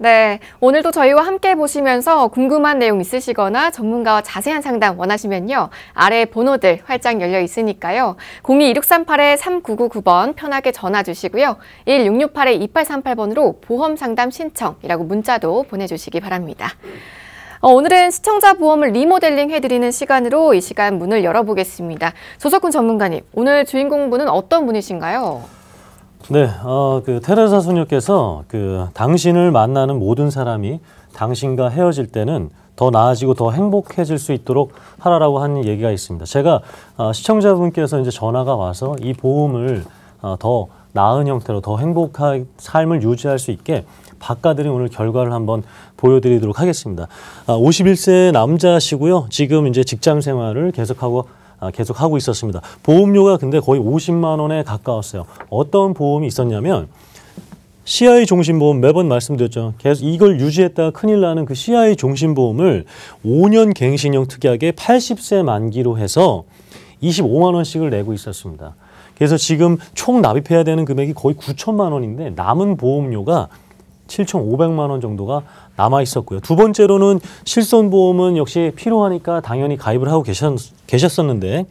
네, 오늘도 저희와 함께 보시면서 궁금한 내용 있으시거나 전문가와 자세한 상담 원하시면요. 아래 번호들 활짝 열려 있으니까요. 02-2638-3999번 편하게 전화 주시고요. 1668-2838번으로 보험 상담 신청이라고 문자도 보내주시기 바랍니다. 오늘은 시청자 보험을 리모델링 해드리는 시간으로 이 시간 문을 열어보겠습니다. 조석훈 전문가님, 오늘 주인공분은 어떤 분이신가요? 네, 테레사 소녀께서 당신을 만나는 모든 사람이 당신과 헤어질 때는 더 나아지고 더 행복해질 수 있도록 하라라고 하는 얘기가 있습니다. 제가 시청자분께서 이제 전화가 와서 이 보험을 더 나은 형태로 더 행복한 삶을 유지할 수 있게 바꿔드린 오늘 결과를 한번 보여드리도록 하겠습니다. 51세 남자시고요. 지금 이제 직장 생활을 계속하고 있었습니다. 보험료가 근데 거의 50만 원에 가까웠어요. 어떤 보험이 있었냐면 CI 종신보험, 매번 말씀드렸죠. 계속 이걸 유지했다가 큰일 나는 그 CI 종신보험을 5년 갱신형 특약에 80세 만기로 해서 25만 원씩을 내고 있었습니다. 그래서 지금 총 납입해야 되는 금액이 거의 9천만 원인데 남은 보험료가 7,500만 원 정도가 남아 있었고요. 두 번째로는 실손보험은 역시 필요하니까 당연히 가입을 하고 계셨었는데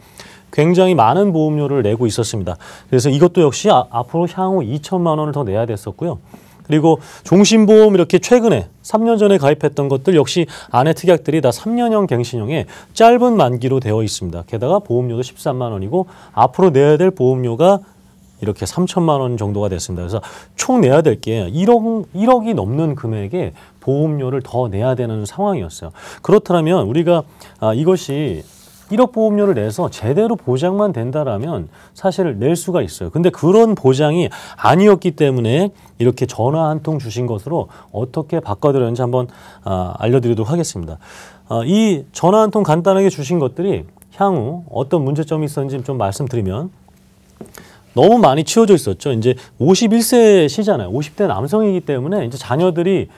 굉장히 많은 보험료를 내고 있었습니다. 그래서 이것도 역시 앞으로 향후 2천만 원을 더 내야 됐었고요. 그리고 종신보험 이렇게 최근에 3년 전에 가입했던 것들 역시 안에 특약들이 다 3년형 갱신형에 짧은 만기로 되어 있습니다. 게다가 보험료도 13만 원이고 앞으로 내야 될 보험료가 이렇게 3천만 원 정도가 됐습니다. 그래서 총 내야 될 게 1억이 넘는 금액의 보험료를 더 내야 되는 상황이었어요. 그렇다면 우리가 이것이 1억 보험료를 내서 제대로 보장만 된다라면 사실 낼 수가 있어요. 근데 그런 보장이 아니었기 때문에 이렇게 전화 한 통 주신 것으로 어떻게 바꿔드렸는지 한번 알려드리도록 하겠습니다. 이 전화 한 통 간단하게 주신 것들이 향후 어떤 문제점이 있었는지 좀 말씀드리면 너무 많이 치워져 있었죠. 이제 51세시잖아요. 50대 남성이기 때문에 이제 자녀들이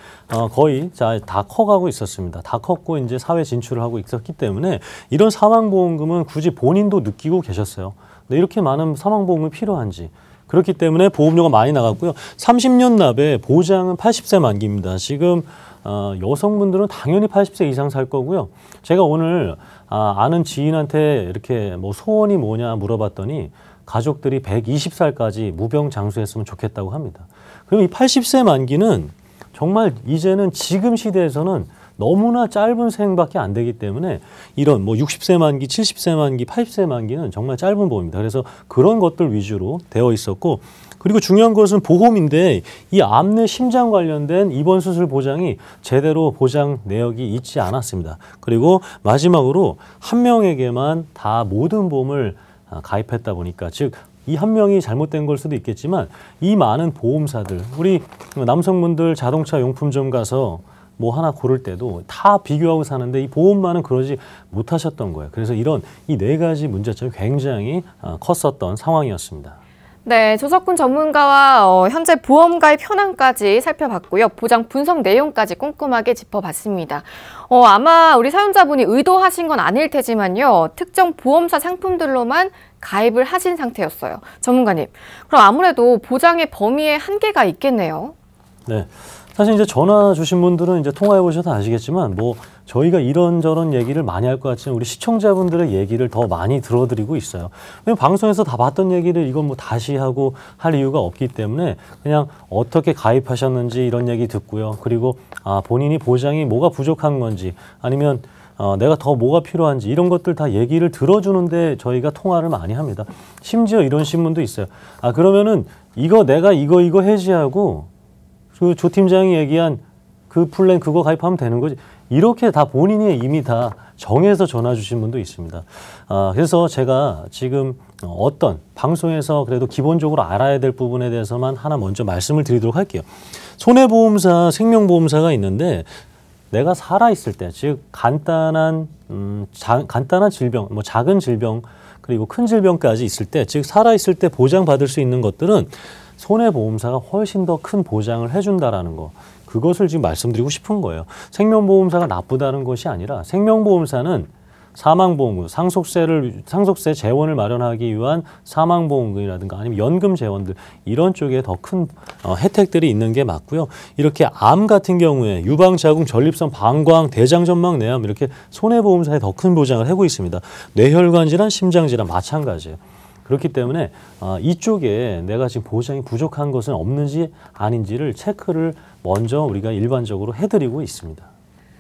거의 다 커가고 있었습니다. 다 컸고 이제 사회 진출을 하고 있었기 때문에 이런 사망보험금은 굳이 본인도 느끼고 계셨어요. 근데 이렇게 많은 사망보험이 필요한지. 그렇기 때문에 보험료가 많이 나갔고요. 30년 납에 보장은 80세 만기입니다. 지금 여성분들은 당연히 80세 이상 살 거고요. 제가 오늘 아는 지인한테 이렇게 뭐 소원이 뭐냐 물어봤더니 가족들이 120살까지 무병장수했으면 좋겠다고 합니다. 그럼 이 80세 만기는 정말 이제는 지금 시대에서는 너무나 짧은 생밖에 안 되기 때문에 이런 뭐 60세 만기, 70세 만기, 80세 만기는 정말 짧은 보험입니다. 그래서 그런 것들 위주로 되어 있었고 그리고 중요한 것은 보험인데 이 암내 심장 관련된 입원 수술 보장이 제대로 보장 내역이 있지 않았습니다. 그리고 마지막으로 한 명에게만 다 모든 보험을 가입했다 보니까 즉 이 한 명이 잘못된 걸 수도 있겠지만 이 많은 보험사들 우리 남성분들 자동차 용품점 가서 뭐 하나 고를 때도 다 비교하고 사는데 이 보험만은 그러지 못하셨던 거예요. 그래서 이런 이 네 가지 문제점이 굉장히 컸었던 상황이었습니다. 네, 조석훈 전문가와 현재 보험 가입 현황까지 살펴봤고요. 보장 분석 내용까지 꼼꼼하게 짚어봤습니다. 아마 우리 사연자분이 의도하신 건 아닐 테지만요. 특정 보험사 상품들로만 가입을 하신 상태였어요. 전문가님, 그럼 아무래도 보장의 범위에 한계가 있겠네요. 네. 사실 이제 전화 주신 분들은 이제 통화해 보셔서 아시겠지만 뭐 저희가 이런저런 얘기를 많이 할 것 같지만 우리 시청자분들의 얘기를 더 많이 들어드리고 있어요. 왜냐면 방송에서 다 봤던 얘기를 이건 뭐 다시 하고 할 이유가 없기 때문에 그냥 어떻게 가입하셨는지 이런 얘기 듣고요. 그리고 본인이 보장이 뭐가 부족한 건지 아니면 내가 더 뭐가 필요한지 이런 것들 다 얘기를 들어주는데 저희가 통화를 많이 합니다. 심지어 이런 신문도 있어요. 그러면은 내가 이거 해지하고 그 조 팀장이 얘기한 그 플랜 그거 가입하면 되는 거지. 이렇게 다 본인이 이미 다 정해서 전화 주신 분도 있습니다. 그래서 제가 지금 어떤 방송에서 그래도 기본적으로 알아야 될 부분에 대해서만 하나 먼저 말씀을 드리도록 할게요. 손해보험사, 생명보험사가 있는데 내가 살아있을 때, 즉 간단한 질병, 뭐 작은 질병 그리고 큰 질병까지 있을 때, 즉 살아있을 때 보장받을 수 있는 것들은 손해보험사가 훨씬 더 큰 보장을 해준다라는 거. 그것을 지금 말씀드리고 싶은 거예요. 생명보험사가 나쁘다는 것이 아니라 생명보험사는 사망보험금, 상속세 재원을 마련하기 위한 사망보험금이라든가 아니면 연금 재원들 이런 쪽에 더 큰 혜택들이 있는 게 맞고요. 이렇게 암 같은 경우에 유방자궁, 전립선, 방광, 대장전막 내암 이렇게 손해보험사에 더 큰 보장을 하고 있습니다. 뇌혈관 질환, 심장 질환 마찬가지예요. 그렇기 때문에 이쪽에 내가 지금 보장이 부족한 것은 없는지 아닌지를 체크를 먼저 우리가 일반적으로 해드리고 있습니다.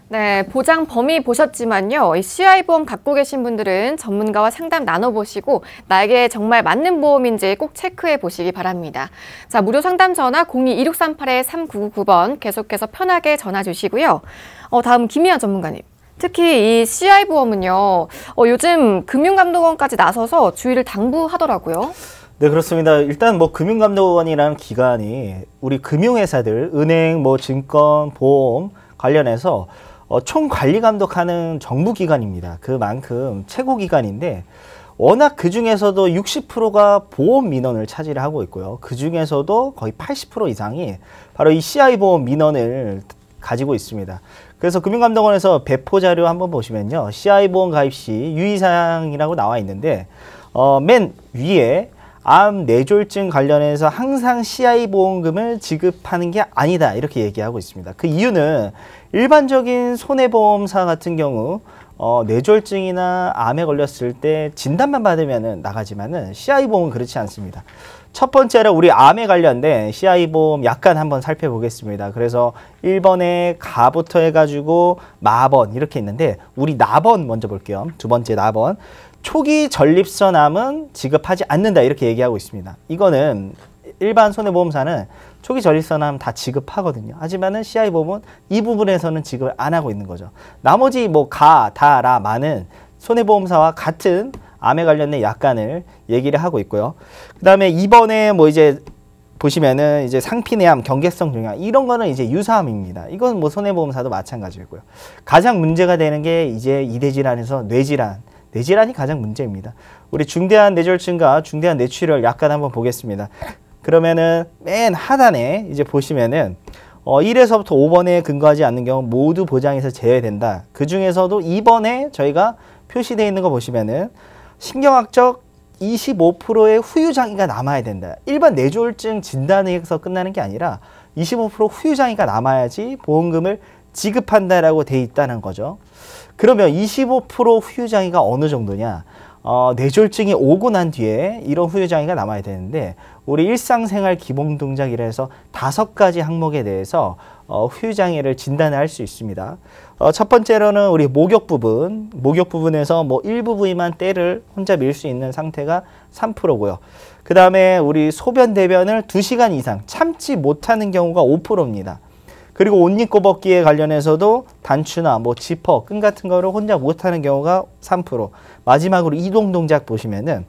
네, 보장 범위 보셨지만요. 이 CI 보험 갖고 계신 분들은 전문가와 상담 나눠보시고 나에게 정말 맞는 보험인지 꼭 체크해 보시기 바랍니다. 자, 무료 상담 전화 02-2638-3999번 계속해서 편하게 전화 주시고요. 다음 김희연 전문가님. 특히 이 CI 보험은요, 요즘 금융감독원까지 나서서 주의를 당부하더라고요. 네, 그렇습니다. 일단 뭐 금융감독원이라는 기관이 우리 금융회사들, 은행, 뭐 증권, 보험 관련해서 총 관리 감독하는 정부기관입니다. 그만큼 최고기관인데 워낙 그 중에서도 60%가 보험 민원을 차지를 하고 있고요. 그 중에서도 거의 80% 이상이 바로 이 CI 보험 민원을 가지고 있습니다. 그래서 금융감독원에서 배포 자료 한번 보시면요. CI 보험 가입 시 유의사항이라고 나와 있는데 맨 위에 암 뇌졸중 관련해서 항상 CI 보험금을 지급하는 게 아니다 이렇게 얘기하고 있습니다. 그 이유는 일반적인 손해보험사 같은 경우 뇌졸중이나 암에 걸렸을 때 진단만 받으면 나가지만은 CI 보험은 그렇지 않습니다. 첫 번째로 우리 암에 관련된 CI 보험 약관 한번 살펴보겠습니다. 그래서 1번에 가부터 해가지고 마번 이렇게 있는데 우리 나번 먼저 볼게요. 두 번째 나번. 초기 전립선암은 지급하지 않는다 이렇게 얘기하고 있습니다. 이거는 일반 손해보험사는 초기 전립선암 다 지급하거든요. 하지만은 CI보험은 이 부분에서는 지급을 안 하고 있는 거죠. 나머지 뭐 가, 다, 라, 마는 손해보험사와 같은 암에 관련된 약관을 얘기를 하고 있고요. 그 다음에 2번에 뭐 이제 보시면은 이제 상피내암, 경계성 종양 이런 거는 이제 유사암입니다. 이건 뭐 손해보험사도 마찬가지고요. 가장 문제가 되는 게 이제 이대질환에서 뇌질환. 뇌질환이 가장 문제입니다. 우리 중대한 뇌졸중과 중대한 뇌출혈 약관 한번 보겠습니다. 그러면은 맨 하단에 이제 보시면은 1에서부터 5번에 근거하지 않는 경우 모두 보장에서 제외된다. 그 중에서도 2번에 저희가 표시되어 있는 거 보시면은 신경학적 25%의 후유장애가 남아야 된다. 일반 뇌졸중 진단에서 끝나는 게 아니라 25% 후유장애가 남아야지 보험금을 지급한다라고 돼 있다는 거죠. 그러면 25% 후유장애가 어느 정도냐? 뇌졸중이 오고 난 뒤에 이런 후유장애가 남아야 되는데 우리 일상생활 기본동작이라 해서 5가지 항목에 대해서 후유장애를 진단을 할 수 있습니다. 첫 번째로는 우리 목욕 부분에서 뭐 일부 부위만 때를 혼자 밀 수 있는 상태가 3%고요. 그 다음에 우리 소변 대변을 2시간 이상 참지 못하는 경우가 5%입니다. 그리고 옷 입고 벗기에 관련해서도 단추나 뭐 지퍼, 끈 같은 거를 혼자 못하는 경우가 3%. 마지막으로 이동 동작 보시면은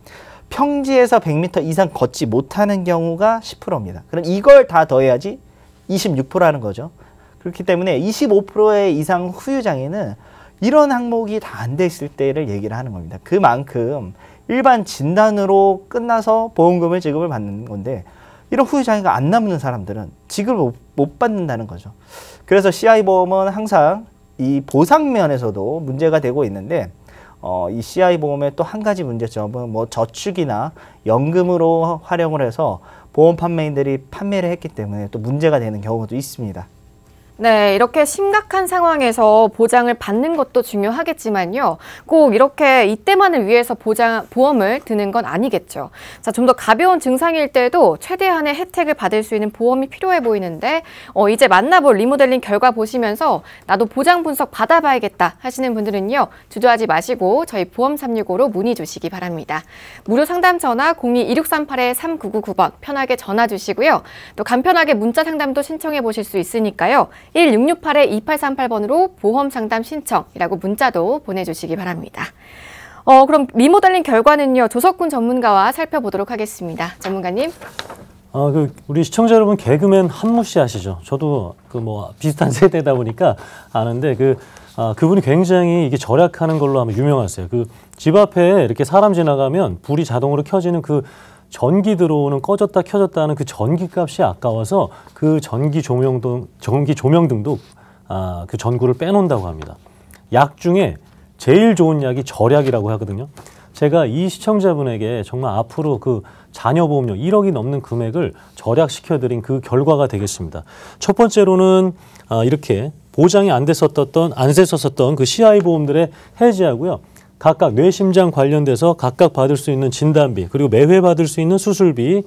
평지에서 100m 이상 걷지 못하는 경우가 10%입니다. 그럼 이걸 다 더해야지 26%라는 거죠. 그렇기 때문에 25%의 이상 후유장애는 이런 항목이 다 안 돼 있을 때를 얘기를 하는 겁니다. 그만큼 일반 진단으로 끝나서 보험금을 지급을 받는 건데 이런 후유장애가 안 남는 사람들은 지급을 못 받는다는 거죠. 그래서 CI보험은 항상 이 보상면에서도 문제가 되고 있는데 이 CI보험의 또 한 가지 문제점은 뭐 저축이나 연금으로 활용을 해서 보험 판매인들이 판매를 했기 때문에 또 문제가 되는 경우도 있습니다. 네, 이렇게 심각한 상황에서 보장을 받는 것도 중요하겠지만요. 꼭 이렇게 이때만을 위해서 보험을 드는 건 아니겠죠. 자, 좀 더 가벼운 증상일 때도 최대한의 혜택을 받을 수 있는 보험이 필요해 보이는데 이제 만나볼 리모델링 결과 보시면서 나도 보장 분석 받아봐야겠다 하시는 분들은요. 주저하지 마시고 저희 보험 365로 문의 주시기 바랍니다. 무료 상담 전화 02-2638-3999번 편하게 전화 주시고요. 또 간편하게 문자 상담도 신청해 보실 수 있으니까요. 1668-2838번으로 보험 상담 신청이라고 문자도 보내주시기 바랍니다. 그럼 리모델링 결과는요. 조석군 전문가와 살펴보도록 하겠습니다. 전문가님. 우리 시청자 여러분 개그맨 한무 씨 아시죠? 저도 비슷한 세대다 보니까 아는데 그분이 굉장히 이게 절약하는 걸로 하면 유명하세요. 집 앞에 이렇게 사람 지나가면 불이 자동으로 켜지는 전기 들어오는 꺼졌다 켜졌다 하는 그 전기값이 아까워서 그 전기 조명등도 그 전구를 빼놓는다고 합니다. 약 중에 제일 좋은 약이 절약이라고 하거든요. 제가 이 시청자분에게 정말 앞으로 그 자녀보험료 1억이 넘는 금액을 절약시켜드린 그 결과가 되겠습니다. 첫 번째로는 이렇게 보장이 안 됐었던 그 CI 보험들의 해지하고요. 각각 뇌심장 관련돼서 각각 받을 수 있는 진단비, 그리고 매회 받을 수 있는 수술비,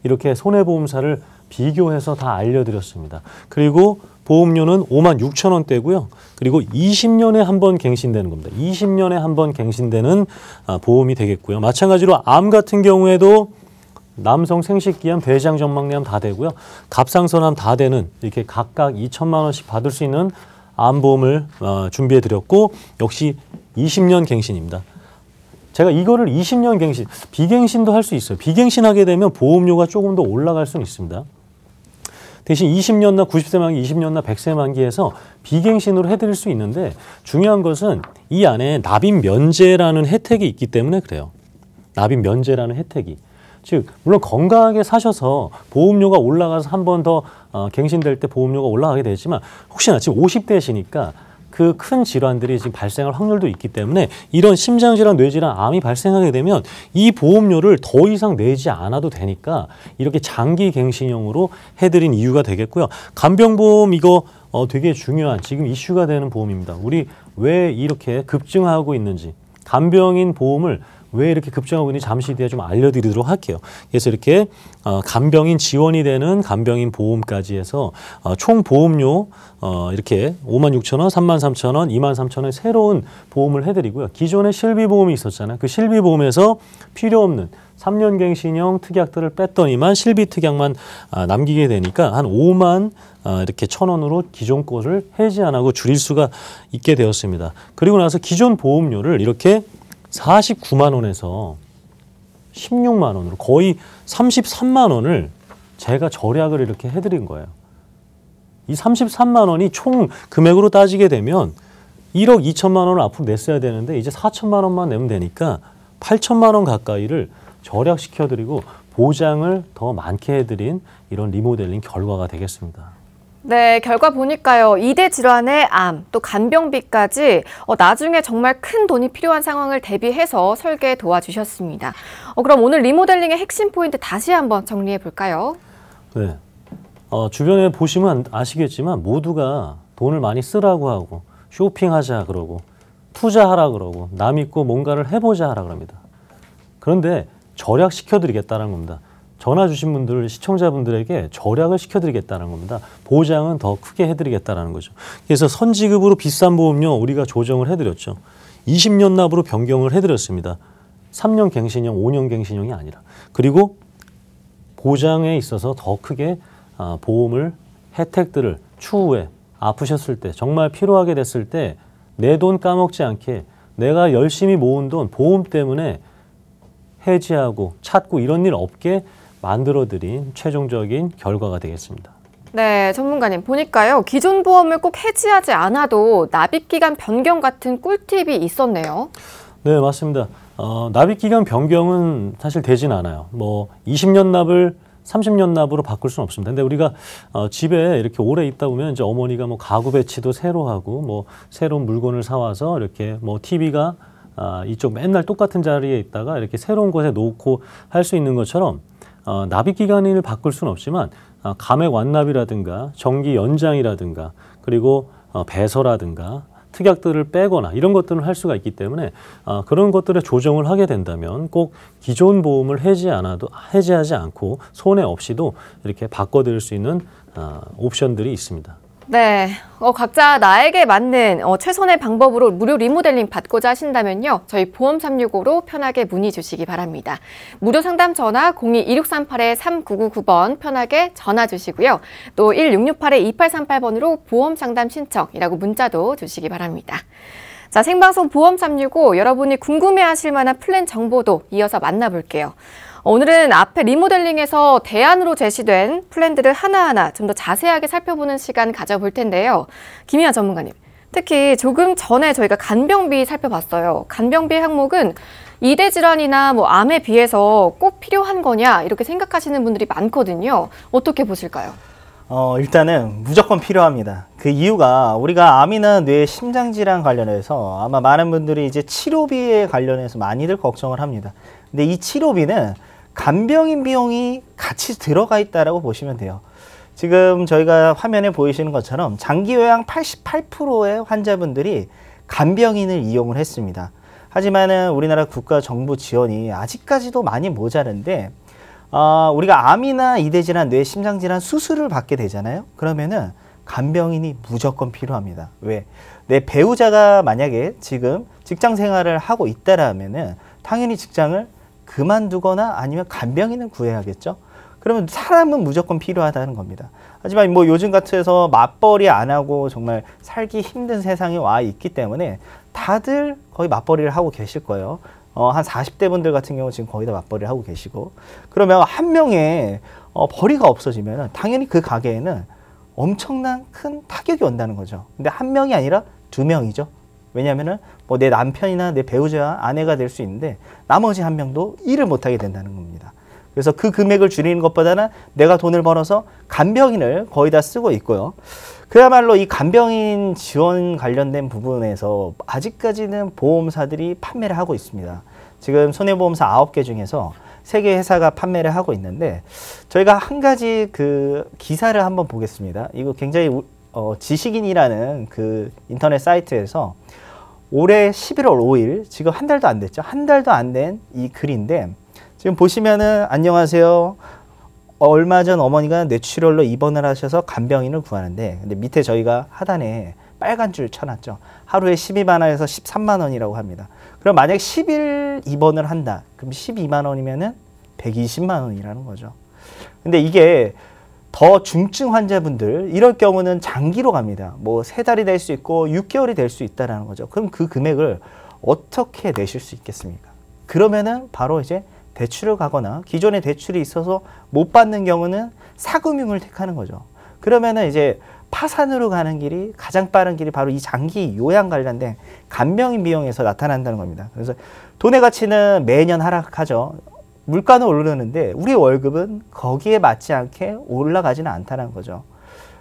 이렇게 손해보험사를 비교해서 다 알려드렸습니다. 그리고 보험료는 56,000원대고요. 그리고 20년에 한 번 갱신되는 겁니다. 20년에 한 번 갱신되는 보험이 되겠고요. 마찬가지로 암 같은 경우에도 남성 생식기암, 대장전망내암 다 되고요. 갑상선암 다 되는 이렇게 각각 2천만 원씩 받을 수 있는 암보험을 준비해 드렸고, 역시 20년 갱신입니다. 제가 이거를 20년 갱신, 비갱신도 할 수 있어요. 비갱신하게 되면 보험료가 조금 더 올라갈 수는 있습니다. 대신 20년나 90세 만기, 20년나 100세 만기에서 비갱신으로 해드릴 수 있는데, 중요한 것은 이 안에 납입 면제라는 혜택이 있기 때문에 그래요. 납입 면제라는 혜택이. 즉 물론 건강하게 사셔서 보험료가 올라가서 한 번 더 갱신될 때 보험료가 올라가게 되지만, 혹시나 지금 50대시니까 그 큰 질환들이 지금 발생할 확률도 있기 때문에 이런 심장질환, 뇌질환, 암이 발생하게 되면 이 보험료를 더 이상 내지 않아도 되니까 이렇게 장기 갱신형으로 해드린 이유가 되겠고요. 간병보험 이거 되게 중요한 지금 이슈가 되는 보험입니다. 우리 왜 이렇게 급증하고 있는지, 간병인 보험을 왜 이렇게 급증하고 있는지 잠시 뒤에 좀 알려드리도록 할게요. 그래서 이렇게 간병인 지원이 되는 간병인 보험까지 해서 총 보험료 이렇게 56,000원, 33,000원, 23,000원 새로운 보험을 해드리고요. 기존에 실비보험이 있었잖아요. 그 실비보험에서 필요 없는 3년 갱신형 특약들을 뺐더니만 실비 특약만 남기게 되니까 한 5만 이렇게 1,000원으로 기존 거를 해지 안 하고 줄일 수가 있게 되었습니다. 그리고 나서 기존 보험료를 이렇게 49만 원에서 16만 원으로 거의 33만 원을 제가 절약을 이렇게 해드린 거예요. 이 33만 원이 총 금액으로 따지게 되면 1억 2천만 원을 앞으로 냈어야 되는데 이제 4천만 원만 내면 되니까 8천만 원 가까이를 절약시켜드리고 보장을 더 많게 해드린 이런 리모델링 결과가 되겠습니다. 네, 결과 보니까요. 2대 질환의 암, 또 간병비까지 나중에 정말 큰 돈이 필요한 상황을 대비해서 설계 도와주셨습니다. 그럼 오늘 리모델링의 핵심 포인트 다시 한번 정리해 볼까요? 네, 주변에 보시면 아시겠지만 모두가 돈을 많이 쓰라고 하고 쇼핑하자 그러고 투자하라 그러고 남 믿고 뭔가를 해보자 하라 그럽니다. 그런데 절약시켜드리겠다는 겁니다. 전화 주신 분들, 시청자분들에게 절약을 시켜드리겠다는 겁니다. 보장은 더 크게 해드리겠다는 거죠. 그래서 선지급으로 비싼 보험료 우리가 조정을 해드렸죠. 20년 납으로 변경을 해드렸습니다. 3년 갱신형, 5년 갱신형이 아니라. 그리고 보장에 있어서 더 크게 보험을, 혜택들을 추후에 아프셨을 때, 정말 필요하게 됐을 때 내 돈 까먹지 않게 내가 열심히 모은 돈, 보험 때문에 해지하고 찾고 이런 일 없게 만들어드린 최종적인 결과가 되겠습니다. 네, 전문가님 보니까요. 기존 보험을 꼭 해지하지 않아도 납입기간 변경 같은 꿀팁이 있었네요. 네, 맞습니다. 납입기간 변경은 사실 되진 않아요. 뭐 20년 납을 30년 납으로 바꿀 수는 없습니다. 근데 우리가 집에 이렇게 오래 있다 보면 이제 어머니가 뭐 가구 배치도 새로 하고 뭐 새로운 물건을 사와서 이렇게 뭐 TV가 이쪽 맨날 똑같은 자리에 있다가 이렇게 새로운 곳에 놓고 할 수 있는 것처럼 납입기간을 바꿀 수는 없지만 감액 완납이라든가 정기 연장이라든가 그리고 배서라든가 특약들을 빼거나 이런 것들을 할 수가 있기 때문에 그런 것들에 조정을 하게 된다면 꼭 기존 보험을 해지하지 않고 손해 없이도 이렇게 바꿔드릴 수 있는 옵션들이 있습니다. 네, 각자 나에게 맞는 최선의 방법으로 무료 리모델링 받고자 하신다면요. 저희 보험365로 편하게 문의 주시기 바랍니다. 무료 상담 전화 02-1668-3999번 편하게 전화 주시고요. 또 1668-2838번으로 보험 상담 신청이라고 문자도 주시기 바랍니다. 자, 생방송 보험365 여러분이 궁금해하실 만한 플랜 정보도 이어서 만나볼게요. 오늘은 앞에 리모델링에서 대안으로 제시된 플랜들을 하나하나 좀 더 자세하게 살펴보는 시간 가져볼 텐데요. 김희아 전문가님, 특히 조금 전에 저희가 간병비 살펴봤어요. 간병비 항목은 2대 질환이나 뭐 암에 비해서 꼭 필요한 거냐 이렇게 생각하시는 분들이 많거든요. 어떻게 보실까요? 일단은 무조건 필요합니다. 그 이유가 우리가 암이나 뇌 심장질환 관련해서 아마 많은 분들이 이제 치료비에 관련해서 많이들 걱정을 합니다. 근데 이 치료비는 간병인 비용이 같이 들어가 있다라고 보시면 돼요. 지금 저희가 화면에 보이시는 것처럼 장기요양 88%의 환자분들이 간병인을 이용을 했습니다. 하지만은 우리나라 국가 정부 지원이 아직까지도 많이 모자른데 우리가 암이나 이대질환, 뇌심장질환 수술을 받게 되잖아요. 그러면은 간병인이 무조건 필요합니다. 왜? 내 배우자가 만약에 지금 직장 생활을 하고 있다라면은 당연히 직장을 그만두거나 아니면 간병인을 구해야겠죠. 그러면 사람은 무조건 필요하다는 겁니다. 하지만 뭐 요즘 같아서 맞벌이 안 하고 정말 살기 힘든 세상에 와 있기 때문에 다들 거의 맞벌이를 하고 계실 거예요. 한 40대 분들 같은 경우 지금 거의 다 맞벌이를 하고 계시고, 그러면 한 명의 벌이가 없어지면 당연히 그 가게에는 엄청난 큰 타격이 온다는 거죠. 근데 한 명이 아니라 두 명이죠. 왜냐하면은 뭐 내 남편이나 내 배우자, 아내가 될 수 있는데 나머지 한 명도 일을 못하게 된다는 겁니다. 그래서 그 금액을 줄이는 것보다는 내가 돈을 벌어서 간병인을 거의 다 쓰고 있고요. 그야말로 이 간병인 지원 관련된 부분에서 아직까지는 보험사들이 판매를 하고 있습니다. 지금 손해보험사 9개 중에서 3개 회사가 판매를 하고 있는데, 저희가 한 가지 그 기사를 한번 보겠습니다. 이거 굉장히 지식인이라는 그 인터넷 사이트에서 올해 11월 5일, 지금 한 달도 안 됐죠. 한 달도 안 된 이 글인데, 지금 보시면은 안녕하세요. 얼마 전 어머니가 뇌출혈로 입원을 하셔서 간병인을 구하는데, 근데 밑에 저희가 하단에 빨간 줄 쳐놨죠. 하루에 12만 원에서 13만 원이라고 합니다. 그럼 만약 10일 입원을 한다. 그럼 12만 원이면은 120만 원이라는 거죠. 근데 이게 더 중증 환자분들 이럴 경우는 장기로 갑니다. 뭐 3달이 될 수 있고 6개월이 될 수 있다라는 거죠. 그럼 그 금액을 어떻게 내실 수 있겠습니까? 그러면은 바로 이제 대출을 가거나 기존에 대출이 있어서 못 받는 경우는 사금융을 택하는 거죠. 그러면은 이제 파산으로 가는 길이, 가장 빠른 길이 바로 이 장기 요양 관련된 간병인 비용에서 나타난다는 겁니다. 그래서 돈의 가치는 매년 하락하죠. 물가는 오르는데 우리 월급은 거기에 맞지 않게 올라가지는 않다는 거죠.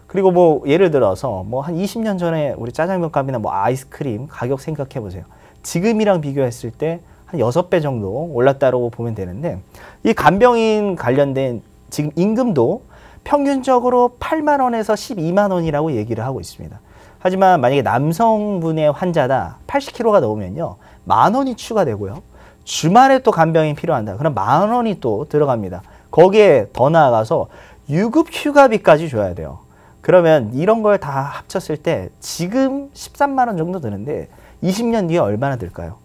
그리고 뭐 예를 들어서 뭐 한 20년 전에 우리 짜장면 값이나 뭐 아이스크림 가격 생각해 보세요. 지금이랑 비교했을 때 한 6배 정도 올랐다고 보면 되는데, 이 간병인 관련된 지금 임금도 평균적으로 8만 원에서 12만 원이라고 얘기를 하고 있습니다. 하지만 만약에 남성분의 환자다 80kg가 넘으면요 10,000원이 추가되고요. 주말에 또 간병인 필요한다. 그럼 10,000원이 또 들어갑니다. 거기에 더 나아가서 유급 휴가비까지 줘야 돼요. 그러면 이런 걸 다 합쳤을 때 지금 13만 원 정도 드는데 20년 뒤에 얼마나 들까요?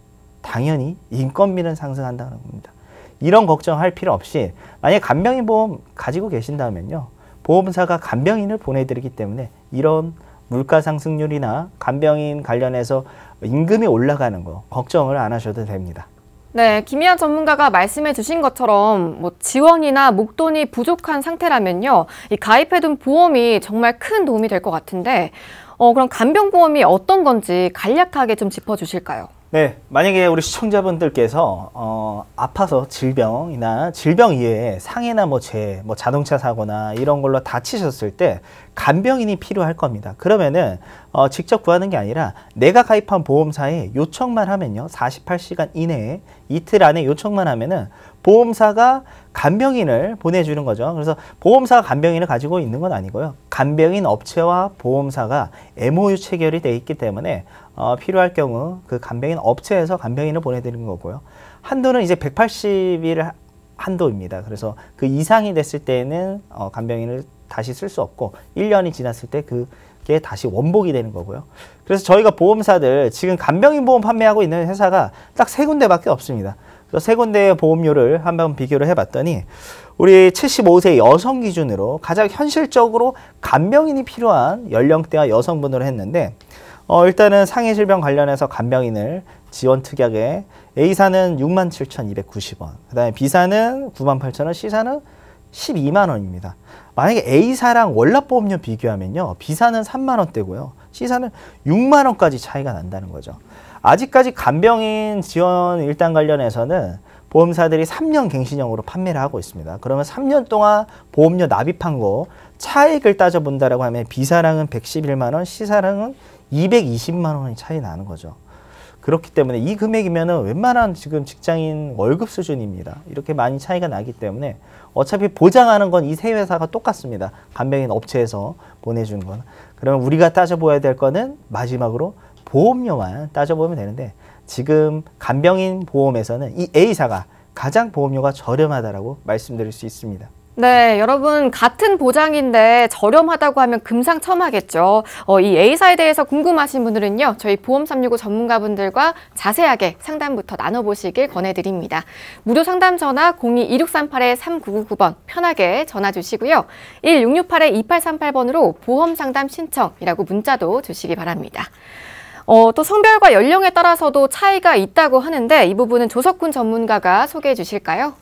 당연히 인건비는 상승한다는 겁니다. 이런 걱정할 필요 없이 만약에 간병인 보험 가지고 계신다면요, 보험사가 간병인을 보내드리기 때문에 이런 물가 상승률이나 간병인 관련해서 임금이 올라가는 거 걱정을 안 하셔도 됩니다. 네, 김희한 전문가가 말씀해 주신 것처럼 뭐 지원이나 목돈이 부족한 상태라면요, 이 가입해둔 보험이 정말 큰 도움이 될 것 같은데, 그럼 간병보험이 어떤 건지 간략하게 좀 짚어주실까요? 네, 만약에 우리 시청자분들께서 아파서 질병이나 질병 이외에 상해나 뭐 재해, 뭐 자동차 사고나 이런 걸로 다치셨을 때 간병인이 필요할 겁니다. 그러면은 직접 구하는 게 아니라 내가 가입한 보험사에 요청만 하면요, 48시간 이내에 이틀 안에 요청만 하면은 보험사가 간병인을 보내주는 거죠. 그래서 보험사가 간병인을 가지고 있는 건 아니고요. 간병인 업체와 보험사가 MOU 체결이 돼 있기 때문에 필요할 경우 그 간병인 업체에서 간병인을 보내드리는 거고요. 한도는 이제 180일 한도입니다. 그래서 그 이상이 됐을 때는 간병인을 다시 쓸 수 없고 1년이 지났을 때 그게 다시 원복이 되는 거고요. 그래서 저희가 보험사들 지금 간병인 보험 판매하고 있는 회사가 딱 3군데밖에 없습니다. 그래서 3군데의 보험료를 한번 비교를 해봤더니 우리 75세 여성 기준으로 가장 현실적으로 간병인이 필요한 연령대와 여성분으로 했는데, 일단은 상해 질병 관련해서 간병인을 지원 특약에 A사는 67,290원, 그 다음에 B사는 98,000원, C사는 12만 원입니다. 만약에 A사랑 월납보험료 비교하면요, B사는 3만 원대고요, C사는 6만 원까지 차이가 난다는 거죠. 아직까지 간병인 지원 일단 관련해서는 보험사들이 3년 갱신형으로 판매를 하고 있습니다. 그러면 3년 동안 보험료 납입한 거 차익을 따져본다라고 하면 비사랑은 111만 원, 시사랑은 220만 원이 차이 나는 거죠. 그렇기 때문에 이 금액이면은 웬만한 지금 직장인 월급 수준입니다. 이렇게 많이 차이가 나기 때문에 어차피 보장하는 건 이 세 회사가 똑같습니다. 간병인 업체에서 보내준 건. 그러면 우리가 따져봐야 될 거는 마지막으로 보험료만 따져보면 되는데 지금 간병인 보험에서는 이 A사가 가장 보험료가 저렴하다라고 말씀드릴 수 있습니다. 네, 여러분 같은 보장인데 저렴하다고 하면 금상첨화겠죠. 이 A사에 대해서 궁금하신 분들은요. 저희 보험 365 전문가분들과 자세하게 상담부터 나눠보시길 권해드립니다. 무료 상담 전화 02-2638-3999번 편하게 전화 주시고요. 1668-2838번으로 보험 상담 신청이라고 문자도 주시기 바랍니다. 또 성별과 연령에 따라서도 차이가 있다고 하는데 이 부분은 조석훈 전문가가 소개해 주실까요?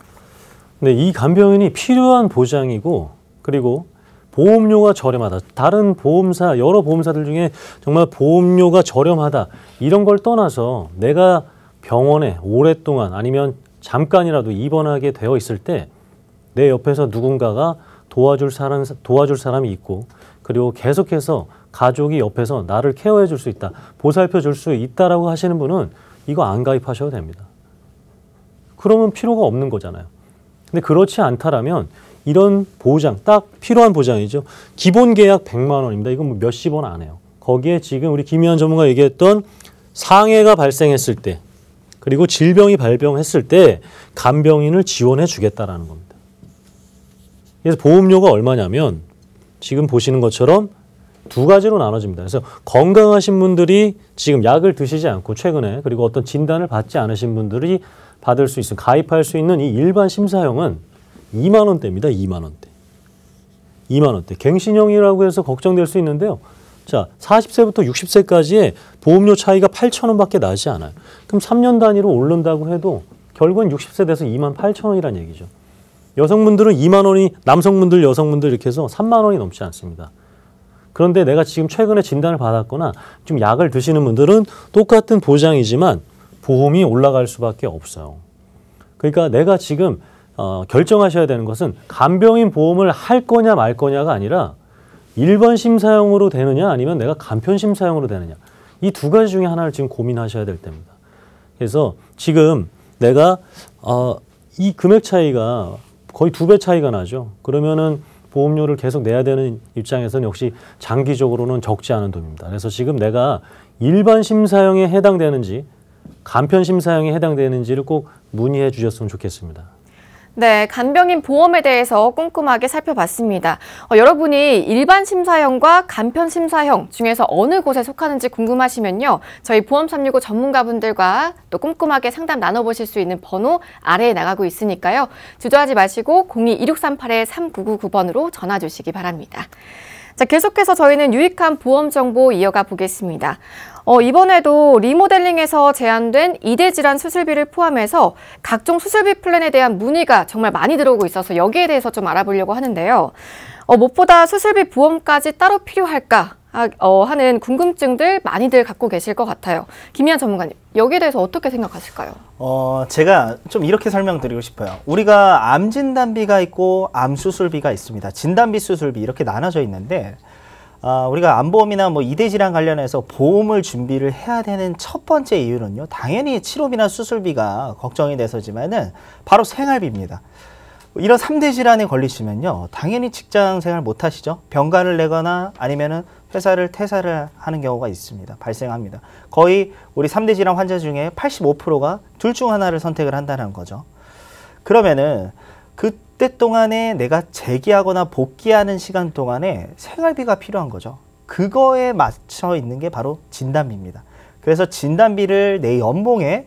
네, 이 간병인이 필요한 보장이고 그리고 보험료가 저렴하다. 다른 보험사, 여러 보험사들 중에 정말 보험료가 저렴하다. 이런 걸 떠나서 내가 병원에 오랫동안 아니면 잠깐이라도 입원하게 되어 있을 때 내 옆에서 누군가가 도와줄 사람이 있고 그리고 계속해서 가족이 옆에서 나를 케어해 줄 수 있다. 보살펴 줄 수 있다라고 하시는 분은 이거 안 가입하셔도 됩니다. 그러면 필요가 없는 거잖아요. 근데 그렇지 않다라면 이런 보장, 딱 필요한 보장이죠. 기본 계약 100만 원입니다. 이건 뭐 몇십 원 안 해요. 거기에 지금 우리 김희환 전문가 얘기했던 상해가 발생했을 때 그리고 질병이 발병했을 때 간병인을 지원해 주겠다라는 겁니다. 그래서 보험료가 얼마냐면 지금 보시는 것처럼 두 가지로 나눠집니다. 그래서 건강하신 분들이 지금 약을 드시지 않고 최근에 그리고 어떤 진단을 받지 않으신 분들이 받을 수 있는, 가입할 수 있는 이 일반 심사형은 2만 원대입니다. 2만 원대. 2만 원대. 갱신형이라고 해서 걱정될 수 있는데요. 자, 40세부터 60세까지의 보험료 차이가 8천 원밖에 나지 않아요. 그럼 3년 단위로 오른다고 해도 결국은 60세 돼서 2만 8천 원이라는 얘기죠. 여성분들은 2만 원이, 남성분들, 여성분들 이렇게 해서 3만 원이 넘지 않습니다. 그런데 내가 지금 최근에 진단을 받았거나 좀 약을 드시는 분들은 똑같은 보장이지만 보험이 올라갈 수밖에 없어요. 그러니까 내가 지금 결정하셔야 되는 것은 간병인 보험을 할 거냐 말 거냐가 아니라 일반 심사형으로 되느냐 아니면 내가 간편 심사형으로 되느냐. 이 두 가지 중에 하나를 지금 고민하셔야 될 때입니다. 그래서 지금 내가 이 금액 차이가 거의 2배 차이가 나죠. 그러면은 보험료를 계속 내야 되는 입장에서는 역시 장기적으로는 적지 않은 돈입니다. 그래서 지금 내가 일반 심사형에 해당되는지 간편 심사형에 해당되는지를 꼭 문의해 주셨으면 좋겠습니다. 네, 간병인 보험에 대해서 꼼꼼하게 살펴봤습니다. 여러분이 일반 심사형과 간편 심사형 중에서 어느 곳에 속하는지 궁금하시면요. 저희 보험 365 전문가분들과 또 꼼꼼하게 상담 나눠보실 수 있는 번호 아래에 나가고 있으니까요. 주저하지 마시고 02-2638-3999번으로 전화 주시기 바랍니다. 자, 계속해서 저희는 유익한 보험 정보 이어가 보겠습니다. 이번에도 리모델링에서 제한된 2대 질환 수술비를 포함해서 각종 수술비 플랜에 대한 문의가 정말 많이 들어오고 있어서 여기에 대해서 좀 알아보려고 하는데요. 무엇보다 수술비 보험까지 따로 필요할까 하는 궁금증들 많이들 갖고 계실 것 같아요. 김희환 전문가님, 여기에 대해서 어떻게 생각하실까요? 제가 좀 이렇게 설명드리고 싶어요. 우리가 암 진단비가 있고 암 수술비가 있습니다. 진단비, 수술비 이렇게 나눠져 있는데 우리가 암보험이나 뭐 2대 질환 관련해서 보험을 준비를 해야 되는 첫 번째 이유는요. 당연히 치료비나 수술비가 걱정이 돼서지만은 바로 생활비입니다. 이런 3대 질환에 걸리시면요. 당연히 직장 생활 못 하시죠. 병가를 내거나 아니면은 회사를 퇴사를 하는 경우가 있습니다. 발생합니다. 거의 우리 3대 질환 환자 중에 85%가 둘 중 하나를 선택을 한다는 거죠. 그러면은 그때 동안에 내가 재기하거나 복귀하는 시간 동안에 생활비가 필요한 거죠. 그거에 맞춰 있는 게 바로 진단비입니다. 그래서 진단비를 내 연봉에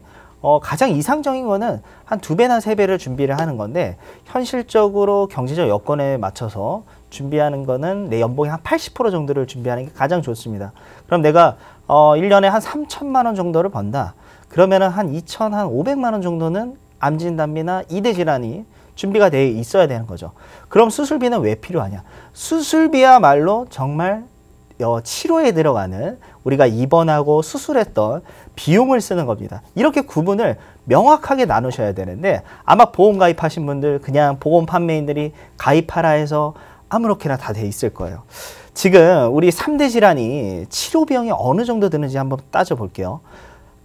가장 이상적인 거는 한 2배나 3배를 준비를 하는 건데 현실적으로 경제적 여건에 맞춰서 준비하는 거는 내 연봉의 한 80% 정도를 준비하는 게 가장 좋습니다. 그럼 내가 1년에 한 3천만 원 정도를 번다. 그러면은 한 500만 원 정도는 암진단비나 2대 질환이 준비가 돼 있어야 되는 거죠. 그럼 수술비는 왜 필요하냐? 수술비야말로 정말 치료에 들어가는 우리가 입원하고 수술했던 비용을 쓰는 겁니다. 이렇게 구분을 명확하게 나누셔야 되는데 아마 보험 가입하신 분들 그냥 보험 판매인들이 가입하라 해서 아무렇게나 다 돼 있을 거예요. 지금 우리 3대 질환이 치료 비용이 어느 정도 드는지 한번 따져볼게요.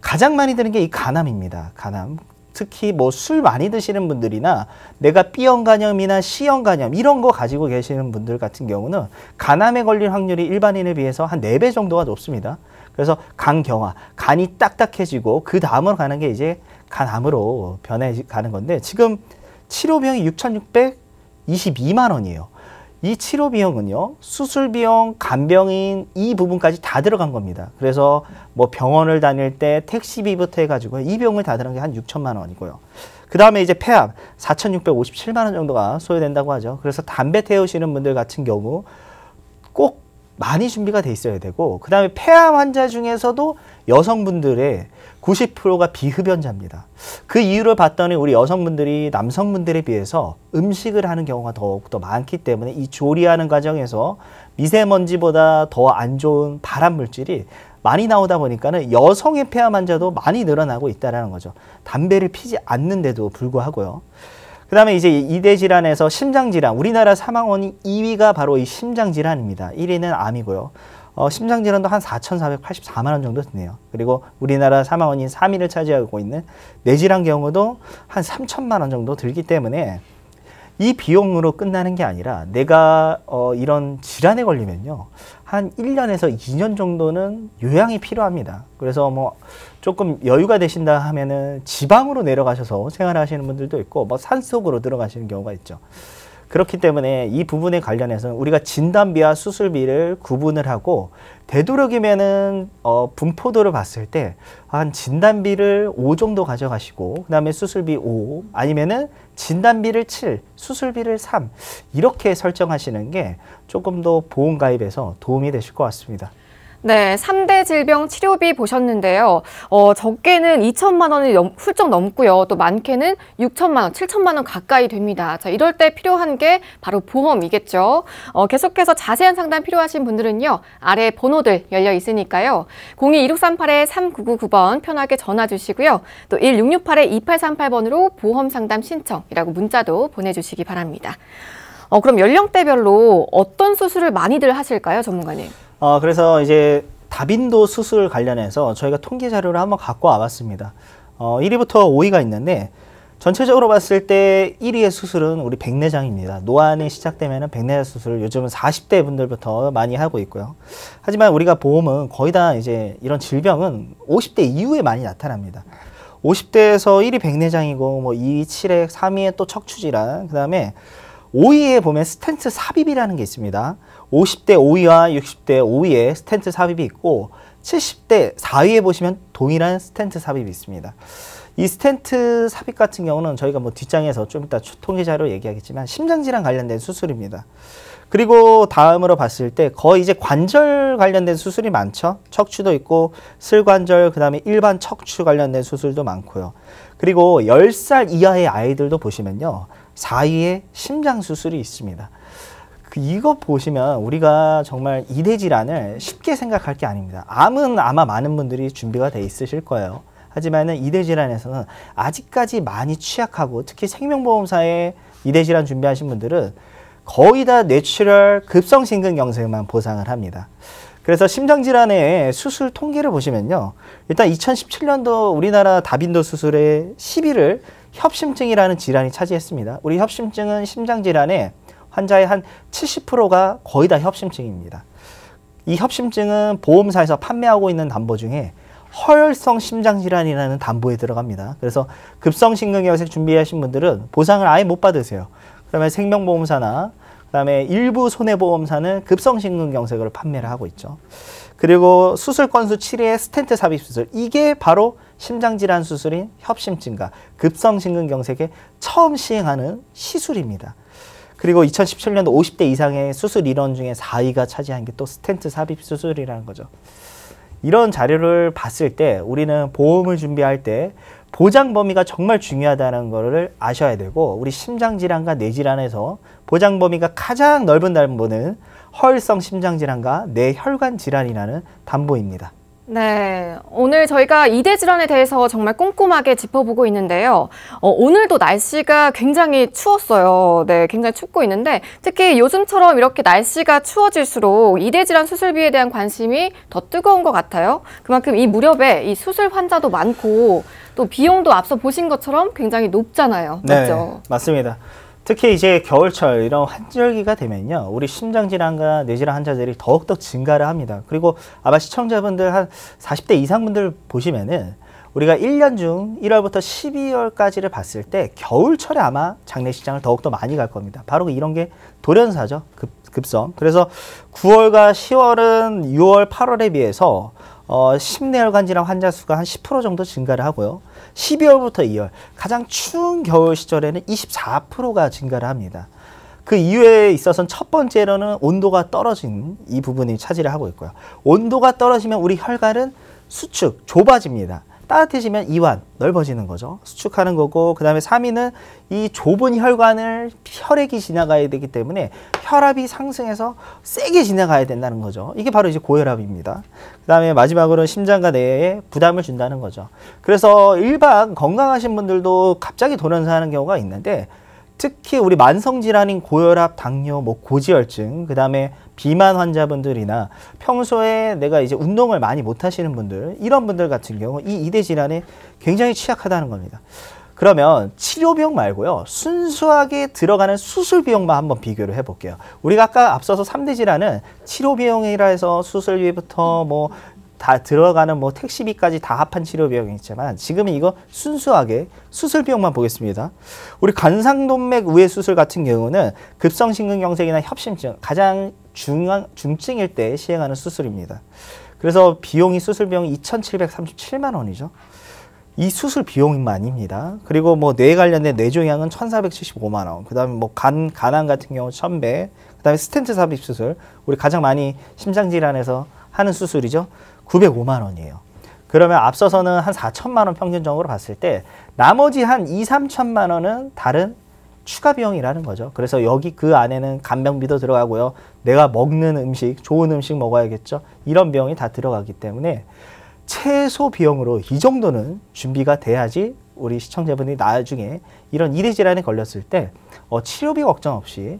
가장 많이 드는 게 이 간암입니다. 간암. 특히 뭐 술 많이 드시는 분들이나 내가 B형 간염이나 C형 간염 이런 거 가지고 계시는 분들 같은 경우는 간암에 걸릴 확률이 일반인에 비해서 한 4배 정도가 높습니다. 그래서 간경화, 간이 딱딱해지고 그 다음으로 가는 게 이제 간암으로 변해가는 건데 지금 치료 비용이 6,622만 원이에요. 이 치료 비용은요, 수술 비용, 간병인 이 부분까지 다 들어간 겁니다. 그래서 뭐 병원을 다닐 때 택시비부터 해가지고 이 비용을 다 들어간 게 한 6천만 원이고요. 그 다음에 이제 폐암 4,657만 원 정도가 소요된다고 하죠. 그래서 담배 태우시는 분들 같은 경우 꼭 많이 준비가 돼 있어야 되고, 그 다음에 폐암 환자 중에서도 여성분들의 90%가 비흡연자입니다. 그 이유를 봤더니 우리 여성분들이 남성분들에 비해서 음식을 하는 경우가 더욱더 많기 때문에 이 조리하는 과정에서 미세먼지보다 더 안 좋은 발암 물질이 많이 나오다 보니까는 여성의 폐암 환자도 많이 늘어나고 있다는 거죠. 담배를 피지 않는데도 불구하고요. 그 다음에 이제 2대 질환에서 심장질환, 우리나라 사망원이 2위가 바로 이 심장질환입니다. 1위는 암이고요. 심장질환도 한 4,484만 원 정도 드네요. 그리고 우리나라 사망원인 3위를 차지하고 있는 뇌질환 경우도 한 3천만 원 정도 들기 때문에 이 비용으로 끝나는 게 아니라 내가 이런 질환에 걸리면요, 한 1년에서 2년 정도는 요양이 필요합니다. 그래서 뭐 조금 여유가 되신다 하면은 지방으로 내려가셔서 생활하시는 분들도 있고 뭐 산속으로 들어가시는 경우가 있죠. 그렇기 때문에 이 부분에 관련해서는 우리가 진단비와 수술비를 구분을 하고 되도록이면은 분포도를 봤을 때 한 진단비를 5 정도 가져가시고 그 다음에 수술비 5 아니면은 진단비를 7, 수술비를 3 이렇게 설정하시는 게 조금 더 보험 가입에서 도움이 되실 것 같습니다. 네, 3대 질병 치료비 보셨는데요. 적게는 2천만 원이 훌쩍 넘고요. 또 많게는 6천만 원, 7천만 원 가까이 됩니다. 자, 이럴 때 필요한 게 바로 보험이겠죠. 계속해서 자세한 상담 필요하신 분들은요, 아래 번호들 열려 있으니까요. 02-2638-3999번 편하게 전화 주시고요. 또 1668-2838번으로 보험 상담 신청이라고 문자도 보내주시기 바랍니다. 그럼 연령대별로 어떤 수술을 많이들 하실까요, 전문가님? 그래서 이제 다빈도 수술 관련해서 저희가 통계 자료를 한번 갖고 와봤습니다. 1위부터 5위가 있는데 전체적으로 봤을 때 1위의 수술은 우리 백내장입니다. 노안이 시작되면 백내장 수술을 요즘은 40대 분들부터 많이 하고 있고요. 하지만 우리가 보험은 거의 다 이제 이런 질병은 50대 이후에 많이 나타납니다. 50대에서 1위 백내장이고 뭐 2위 치렉, 3위에 또 척추질환, 그 다음에 5위에 보면 스텐트 삽입이라는 게 있습니다. 50대 5위와 60대 5위에 스텐트 삽입이 있고 70대 4위에 보시면 동일한 스텐트 삽입이 있습니다. 이 스텐트 삽입 같은 경우는 저희가 뭐 뒷장에서 좀 이따 통계 자료 얘기하겠지만 심장질환 관련된 수술입니다. 그리고 다음으로 봤을 때 거의 이제 관절 관련된 수술이 많죠. 척추도 있고 슬관절, 그 다음에 일반 척추 관련된 수술도 많고요. 그리고 10살 이하의 아이들도 보시면요, 4위에 심장 수술이 있습니다. 이거 보시면 우리가 정말 2대 질환을 쉽게 생각할 게 아닙니다. 암은 아마 많은 분들이 준비가 돼 있으실 거예요. 하지만은 2대 질환에서는 아직까지 많이 취약하고 특히 생명보험사에 2대 질환 준비하신 분들은 거의 다 뇌출혈 급성심근경색만 보상을 합니다. 그래서 심장질환의 수술 통계를 보시면요, 일단 2017년도 우리나라 다빈도 수술의 10위를 협심증이라는 질환이 차지했습니다. 우리 협심증은 심장질환의 환자의 한 70%가 거의 다 협심증입니다. 이 협심증은 보험사에서 판매하고 있는 담보 중에 허혈성 심장질환이라는 담보에 들어갑니다. 그래서 급성심근경색 준비하신 분들은 보상을 아예 못 받으세요. 그다음에 생명보험사나 그다음에 일부 손해보험사는 급성심근경색으로 판매를 하고 있죠. 그리고 수술 건수 7위의 스텐트 삽입 수술, 이게 바로 심장질환 수술인 협심증과 급성심근경색에 처음 시행하는 시술입니다. 그리고 2017년도 50대 이상의 수술 인원 중에 4위가 차지한 게 또 스텐트 삽입 수술이라는 거죠. 이런 자료를 봤을 때 우리는 보험을 준비할 때 보장 범위가 정말 중요하다는 것을 아셔야 되고, 우리 심장질환과 뇌질환에서 보장 범위가 가장 넓은 담보는 허혈성 심장질환과 뇌혈관 질환이라는 담보입니다. 네, 오늘 저희가 이대 질환에 대해서 정말 꼼꼼하게 짚어보고 있는데요. 오늘도 날씨가 굉장히 추웠어요. 네, 굉장히 춥고 있는데 특히 요즘처럼 이렇게 날씨가 추워질수록 이대 질환 수술비에 대한 관심이 더 뜨거운 것 같아요. 그만큼 이 무렵에 이 수술 환자도 많고 또 비용도 앞서 보신 것처럼 굉장히 높잖아요. 맞죠? 네, 맞습니다. 특히 이제 겨울철 이런 환절기가 되면요, 우리 심장질환과 뇌질환 환자들이 더욱더 증가를 합니다. 그리고 아마 시청자분들 한 40대 이상 분들 보시면은 우리가 1년 중 1월부터 12월까지를 봤을 때 겨울철에 아마 장례식장을 더욱더 많이 갈 겁니다. 바로 이런 게 돌연사죠. 급성. 그래서 9월과 10월은 6월, 8월에 비해서 심내혈관 질환 환자 수가 한 10% 정도 증가를 하고요. 12월부터 2월, 가장 추운 겨울 시절에는 24%가 증가를 합니다. 그 이유에 있어서는 첫 번째로는 온도가 떨어진 이 부분이 차지를 하고 있고요. 온도가 떨어지면 우리 혈관은 수축, 좁아집니다. 따뜻해지면 이완, 넓어지는 거죠. 수축하는 거고, 그 다음에 3위는 이 좁은 혈관을 혈액이 지나가야 되기 때문에 혈압이 상승해서 세게 지나가야 된다는 거죠. 이게 바로 이제 고혈압입니다. 그 다음에 마지막으로는 심장과 뇌에 부담을 준다는 거죠. 그래서 일반 건강하신 분들도 갑자기 돌연사하는 경우가 있는데, 특히 우리 만성질환인 고혈압, 당뇨, 뭐 고지혈증, 그 다음에 비만 환자분들이나 평소에 내가 이제 운동을 많이 못 하시는 분들, 이런 분들 같은 경우 이 이대 질환에 굉장히 취약하다는 겁니다. 그러면 치료 비용 말고요, 순수하게 들어가는 수술 비용만 한번 비교를 해볼게요. 우리가 아까 앞서서 3대 질환은 치료 비용이라 해서 수술비부터 뭐 다 들어가는 뭐 택시비까지 다 합한 치료 비용이 있지만, 지금은 이거 순수하게 수술 비용만 보겠습니다. 우리 관상동맥 우회 수술 같은 경우는 급성심근경색이나 협심증, 가장 중증일 때 시행하는 수술입니다. 그래서 비용이 수술 비용이 2,737만 원이죠. 이 수술 비용만입니다. 그리고 뭐 뇌 관련된 뇌종양은 1,475만 원, 그 다음에 뭐 간암 같은 경우 1,100, 그 다음에 스텐트 삽입 수술, 우리 가장 많이 심장질환에서 하는 수술이죠. 905만 원이에요. 그러면 앞서서는 한 4천만 원 평균적으로 봤을 때 나머지 한 2, 3천만 원은 다른 추가 비용이라는 거죠. 그래서 여기 그 안에는 간병비도 들어가고요. 내가 먹는 음식, 좋은 음식 먹어야겠죠. 이런 비용이 다 들어가기 때문에 최소 비용으로 이 정도는 준비가 돼야지 우리 시청자분들이 나중에 이런 이대 질환에 걸렸을 때 치료비 걱정 없이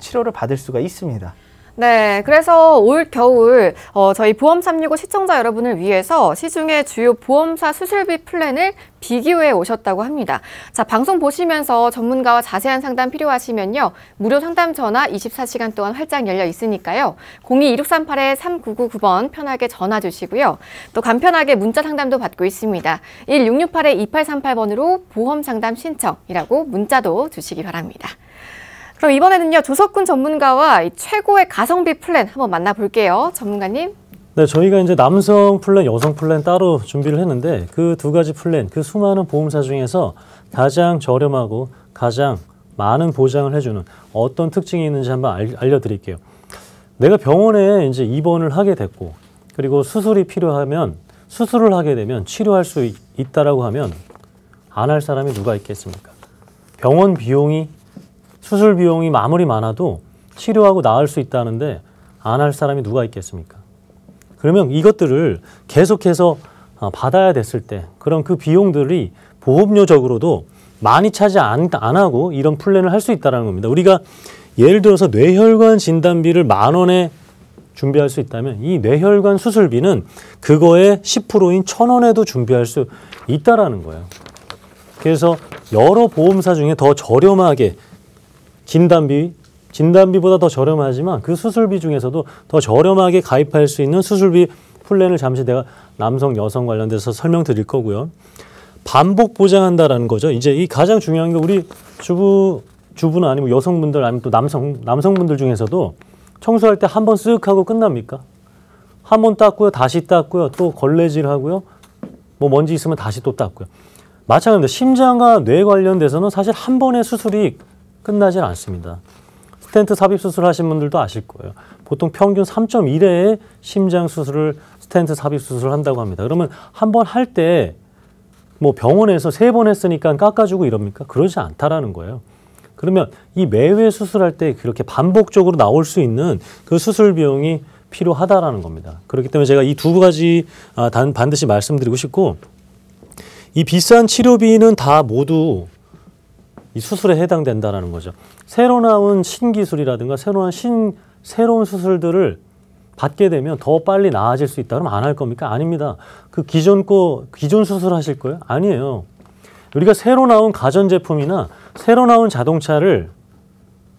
치료를 받을 수가 있습니다. 네, 그래서 올 겨울 저희 보험 365 시청자 여러분을 위해서 시중의 주요 보험사 수술비 플랜을 비교해 오셨다고 합니다. 자, 방송 보시면서 전문가와 자세한 상담 필요하시면요, 무료 상담 전화 24시간 동안 활짝 열려 있으니까요. 02-2638-3999번 편하게 전화 주시고요. 또 간편하게 문자 상담도 받고 있습니다. 1668-2838번으로 보험 상담 신청이라고 문자도 주시기 바랍니다. 그럼 이번에는요, 조석훈 전문가와 이 최고의 가성비 플랜 한번 만나볼게요. 전문가님. 네, 저희가 이제 남성 플랜, 여성 플랜 따로 준비를 했는데 그 두 가지 플랜, 그 수많은 보험사 중에서 가장 저렴하고 가장 많은 보장을 해주는 어떤 특징이 있는지 한번 알려드릴게요. 내가 병원에 이제 입원을 하게 됐고, 그리고 수술이 필요하면 수술을 하게 되면 치료할 수 있다라고 하면 안 할 사람이 누가 있겠습니까? 병원 비용이, 수술 비용이 아무리 많아도 치료하고 나을 수 있다는데 안 할 사람이 누가 있겠습니까? 그러면 이것들을 계속해서 받아야 됐을 때 그럼 그 비용들이 보험료적으로도 많이 차지 안 하고 이런 플랜을 할 수 있다는 겁니다. 우리가 예를 들어서 뇌혈관 진단비를 10,000원에 준비할 수 있다면 이 뇌혈관 수술비는 그거의 10%인 1,000원에도 준비할 수 있다는 거예요. 그래서 여러 보험사 중에 더 저렴하게 진단비보다 더 저렴하지만 그 수술비 중에서도 더 저렴하게 가입할 수 있는 수술비 플랜을 잠시 내가 남성, 여성 관련돼서 설명드릴 거고요. 반복 보장한다라는 거죠. 이제 이 가장 중요한 게 우리 주부는 아니고 여성분들 아니면 또 남성분들 중에서도 청소할 때 한 번 쓱 하고 끝납니까? 한 번 닦고요, 다시 닦고요, 또 걸레질 하고요, 뭐 먼지 있으면 다시 또 닦고요. 마찬가지입니다. 심장과 뇌 관련돼서는 사실 한 번의 수술이 끝나질 않습니다. 스텐트 삽입 수술 하신 분들도 아실 거예요. 보통 평균 3.1회의 심장 수술을 스텐트 삽입 수술을 한다고 합니다. 그러면 한 번 할 때 뭐 병원에서 3번 했으니까 깎아주고 이럽니까? 그러지 않다라는 거예요. 그러면 이 매회 수술할 때 그렇게 반복적으로 나올 수 있는 그 수술 비용이 필요하다라는 겁니다. 그렇기 때문에 제가 이 두 가지 반드시 말씀드리고 싶고, 이 비싼 치료비는 다 모두 이 수술에 해당된다라는 거죠. 새로 나온 신기술이라든가 새로운 수술들을 받게 되면 더 빨리 나아질 수 있다 그러면 안 할 겁니까? 아닙니다. 그 기존 수술 하실 거예요? 아니에요. 우리가 새로 나온 가전제품이나 새로 나온 자동차를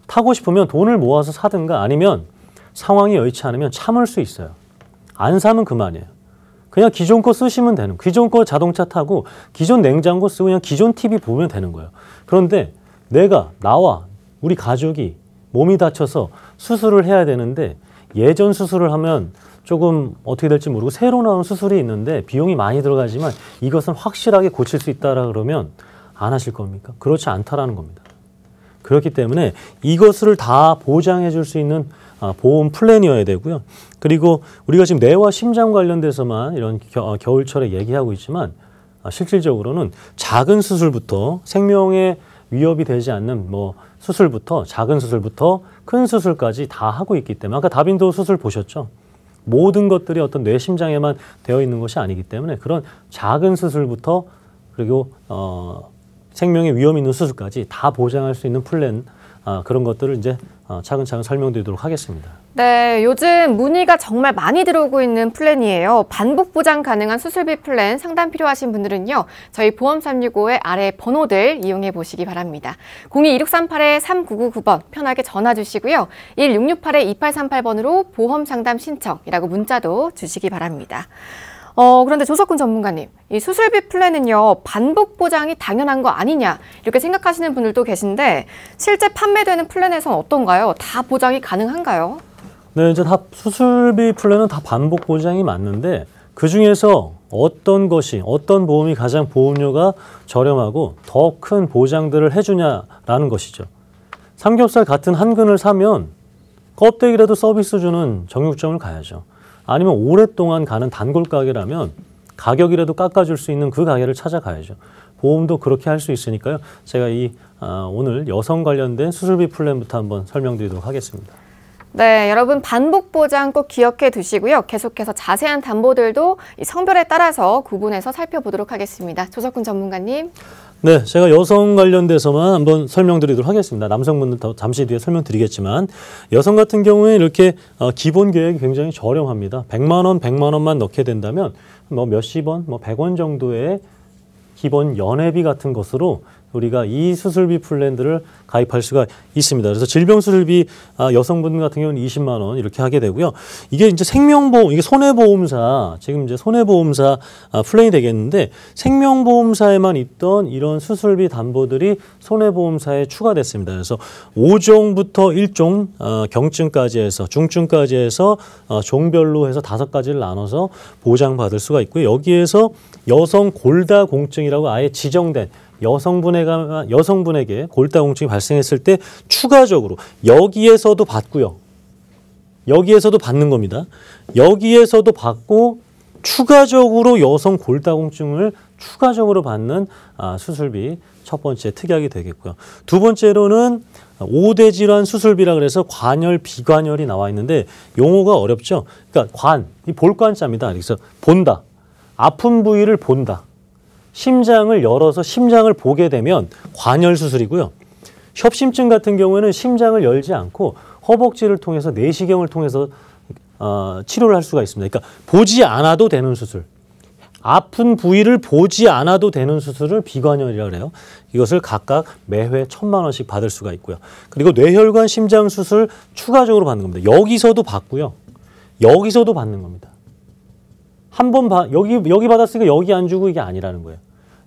타고 싶으면 돈을 모아서 사든가 아니면 상황이 여의치 않으면 참을 수 있어요. 안 사면 그만이에요. 그냥 기존 거 쓰시면 되는, 기존 거 자동차 타고 기존 냉장고 쓰고 그냥 기존 TV 보면 되는 거예요. 그런데 나와 우리 가족이 몸이 다쳐서 수술을 해야 되는데 예전 수술을 하면 조금 어떻게 될지 모르고 새로 나온 수술이 있는데 비용이 많이 들어가지만 이것은 확실하게 고칠 수 있다라 그러면 안 하실 겁니까? 그렇지 않다라는 겁니다. 그렇기 때문에 이것을 다 보장해 줄 수 있는 보험 플랜이어야 되고요. 그리고 우리가 지금 뇌와 심장 관련돼서만 이런 겨울철에 얘기하고 있지만 실질적으로는 작은 수술부터 생명에 위협이 되지 않는 작은 수술부터 큰 수술까지 다 하고 있기 때문에 아까 다빈도 수술 보셨죠? 모든 것들이 어떤 뇌 심장에만 되어 있는 것이 아니기 때문에 그런 작은 수술부터 그리고 생명에 위험 있는 수술까지 다 보장할 수 있는 플랜 그런 것들을 이제 차근차근 설명드리도록 하겠습니다. 네, 요즘 문의가 정말 많이 들어오고 있는 플랜이에요. 반복 보장 가능한 수술비 플랜 상담 필요하신 분들은요. 저희 보험 365의 아래 번호들 이용해 보시기 바랍니다. 02-2638-3999번 편하게 전화 주시고요. 1668-2838번으로 보험 상담 신청이라고 문자도 주시기 바랍니다. 그런데 조석훈 전문가님, 이 수술비 플랜은요, 반복 보장이 당연한 거 아니냐, 이렇게 생각하시는 분들도 계신데, 실제 판매되는 플랜에서는 어떤가요? 다 보장이 가능한가요? 네, 이제 수술비 플랜은 다 반복 보장이 맞는데, 그 중에서 어떤 보험이 가장 보험료가 저렴하고 더 큰 보장들을 해주냐라는 것이죠. 삼겹살 같은 한 근을 사면 껍데기라도 서비스 주는 정육점을 가야죠. 아니면 오랫동안 가는 단골 가게라면 가격이라도 깎아줄 수 있는 그 가게를 찾아가야죠. 보험도 그렇게 할 수 있으니까요. 제가 오늘 여성 관련된 수술비 플랜부터 한번 설명드리도록 하겠습니다. 네, 여러분 반복 보장 꼭 기억해 두시고요. 계속해서 자세한 담보들도 이 성별에 따라서 구분해서 살펴보도록 하겠습니다. 조석훈 전문가님. 네, 제가 여성 관련돼서만 한번 설명드리도록 하겠습니다. 남성분은 더 잠시 뒤에 설명드리겠지만 여성 같은 경우에 이렇게 기본 계획이 굉장히 저렴합니다. 100만 원만 넣게 된다면 몇십 원, 100원 정도의 기본 연회비 같은 것으로 우리가 이 수술비 플랜들을 가입할 수가 있습니다. 그래서 질병수술비 여성분 같은 경우는 20만 원 이렇게 하게 되고요. 이게 이제 생명보험, 이게 손해보험사, 지금 이제 손해보험사 플랜이 되겠는데 생명보험사에만 있던 이런 수술비 담보들이 손해보험사에 추가됐습니다. 그래서 5종부터 1종, 경증까지 해서 중증까지 해서 종별로 해서 5가지를 나눠서 보장받을 수가 있고요. 여기에서 여성 골다공증이라고 아예 지정된 여성분에게 골다공증이 발생했을 때 추가적으로 여기에서도 받고요. 여기에서도 받는 겁니다. 여기에서도 받고 추가적으로 여성 골다공증을 추가적으로 받는 수술비 첫 번째 특약이 되겠고요. 두 번째로는 5대 질환 수술비라 그래서 관열, 비관열이 나와 있는데 용어가 어렵죠. 그러니까 이 볼관자입니다. 그래서 본다. 아픈 부위를 본다. 심장을 열어서 심장을 보게 되면 관열 수술이고요. 협심증 같은 경우에는 심장을 열지 않고 허벅지를 통해서 내시경을 통해서 치료를 할 수가 있습니다. 그러니까 보지 않아도 되는 수술. 아픈 부위를 보지 않아도 되는 수술을 비관열이라고 해요. 이것을 각각 매회 1,000만 원씩 받을 수가 있고요. 그리고 뇌혈관 심장 수술 추가적으로 받는 겁니다. 여기서도 받고요. 여기서도 받는 겁니다. 한 번 여기 받았으니까 여기 안 주고 이게 아니라는 거예요.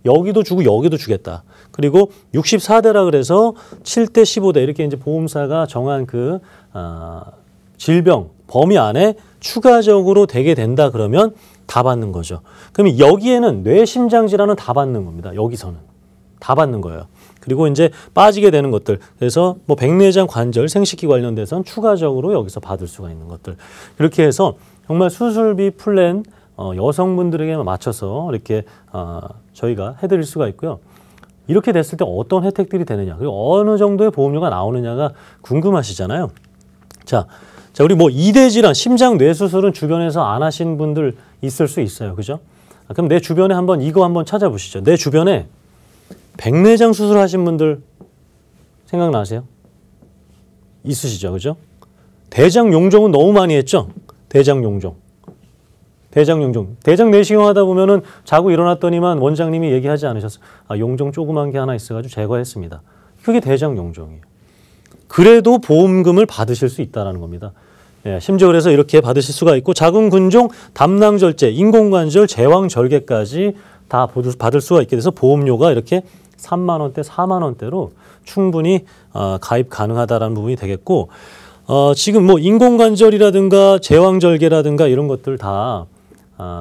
여기도 주고 여기도 주겠다. 그리고 64대라 그래서 7대 15대 이렇게 이제 보험사가 정한 그 질병 범위 안에 추가적으로 되게 된다 그러면 다 받는 거죠. 그러면 여기에는 뇌심장 질환은 다 받는 겁니다. 여기서는 다 받는 거예요. 그리고 이제 빠지게 되는 것들. 그래서 백내장 관절 생식기 관련돼서는 추가적으로 여기서 받을 수가 있는 것들. 이렇게 해서 정말 수술비 플랜 여성분들에게 맞춰서 이렇게 저희가 해드릴 수가 있고요. 이렇게 됐을 때 어떤 혜택들이 되느냐, 그리고 어느 정도의 보험료가 나오느냐가 궁금하시잖아요. 자, 자, 우리 뭐 2대 질환, 심장 뇌 수술은 주변에서 안 하신 분들 있을 수 있어요. 그죠? 그럼 내 주변에 이거 한번 찾아보시죠. 내 주변에 백내장 수술하신 분들 생각나세요? 있으시죠? 그죠? 대장 용종은 너무 많이 했죠? 대장 용종. 대장 내시경 하다 보면은 자고 일어났더니만 원장님이 얘기하지 않으셨어요. 아, 용종 조그만 게 하나 있어가지고 제거했습니다. 그게 대장 용종이에요. 그래도 보험금을 받으실 수 있다는 겁니다. 예, 심지어 그래서 이렇게 받으실 수가 있고 자궁 근종, 담낭절제, 인공관절, 제왕절개까지 다 받을 수가 있게 돼서 보험료가 이렇게 3만 원대, 4만 원대로 충분히 가입 가능하다라는 부분이 되겠고 지금 뭐 인공관절이라든가 제왕절개라든가 이런 것들 다